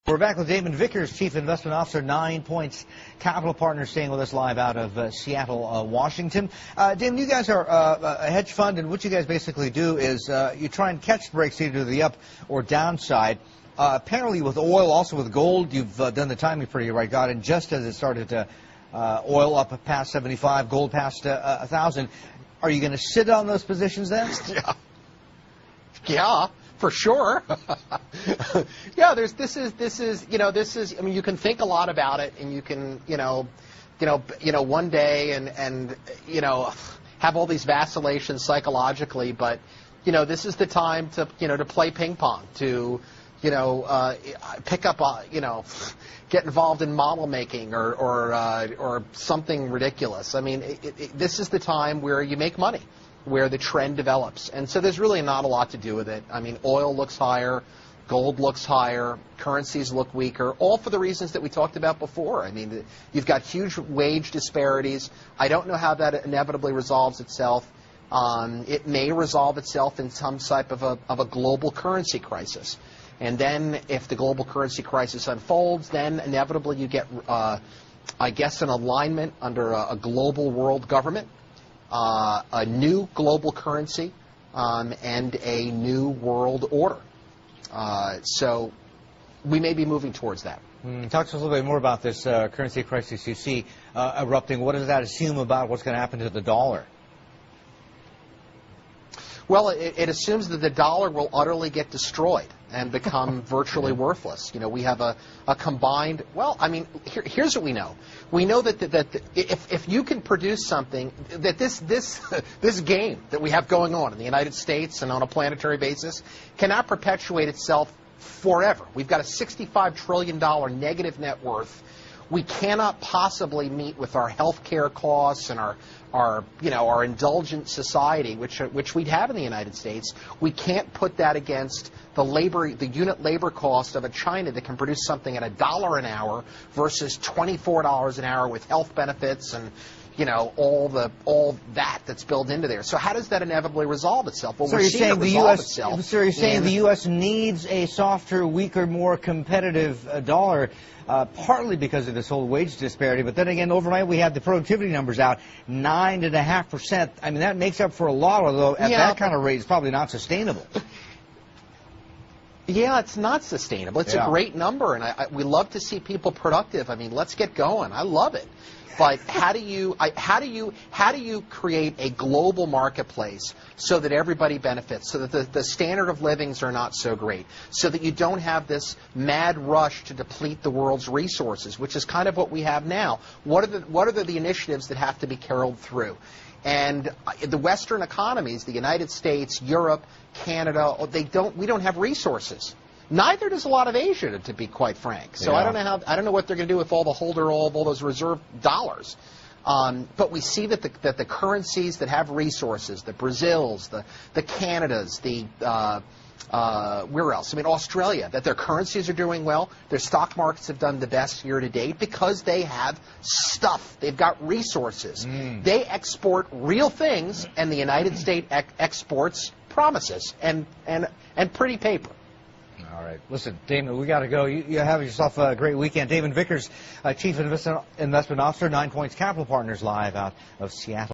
We're back with Damon VIckers, Chief Investment Officer, 9 Points Capital Partners, staying with us live out of Seattle, Washington. Damon, you guys are a hedge fund, and what you guys basically do is you try and catch breaks either to the up or downside. Apparently with oil, also with gold, you've done the timing pretty right. Got in just as it started to oil up past 75, gold past 1,000. Are you going to sit on those positions then? Yeah, for sure. Yeah, this is I mean, you can think a lot about it, and you can one day and have all these vacillations psychologically, but this is the time to to play ping pong, to pick up get involved in model making or something ridiculous. I mean, this is the time where you make money, where the trend develops. And so there's really not a lot to do with it. I mean, oil looks higher, gold looks higher, currencies look weaker, all for the reasons that we talked about before. I mean, you've got huge wage disparities. I don't know how that inevitably resolves itself. It may resolve itself in some type of a global currency crisis. And then if the global currency crisis unfolds, then inevitably you get, I guess, an alignment under a global world government, a new global currency, and a new world order. So we may be moving towards that. Talk to us a little bit more about this currency crisis you see erupting. What does that assume about what's going to happen to the dollar? Well, it assumes that the dollar will utterly get destroyed and become virtually worthless. We have a combined, well, I mean, here's what we know. We know that if you can produce something, that this game that we have going on in the United States and on a planetary basis cannot perpetuate itself forever. We've got a $65 trillion negative net worth. We cannot possibly meet with our health care costs and our indulgent society, which we'd have in the United States. We can't put that against the unit labor cost of a China that can produce something at $1 an hour versus $24 an hour with health benefits and all that's built into there. So how does that inevitably resolve itself? Well, so you're saying you're saying the U.S. needs a softer, weaker, more competitive dollar, partly because of this whole wage disparity. But then again, overnight we had the productivity numbers out, 9.5%. I mean, that makes up for a lot, although at that kind of rate, it's probably not sustainable. Yeah, it's not sustainable. It's a great number, and we love to see people productive. I mean, let's get going. I love it. But how do you create a global marketplace so that everybody benefits, so that the standard of livings are not so great, so that you don't have this mad rush to deplete the world's resources, which is kind of what we have now? What are the initiatives that have to be carried through? And the Western economies, the United States, Europe, Canada, we don't have resources. Neither does a lot of Asia, to be quite frank. So I don't know what they're going to do with all those reserve dollars. But we see that the currencies that have resources, the Brazils, the Canadas, where else? I mean, Australia, that their currencies are doing well. Their stock markets have done the best year to date because they have stuff. They've got resources. They export real things, and the United States exports promises and pretty paper. All right. Listen, Damon, we got to go. You have yourself a great weekend. Damon VIckers, Chief Investment Officer, 9 Points Capital Partners, live out of Seattle.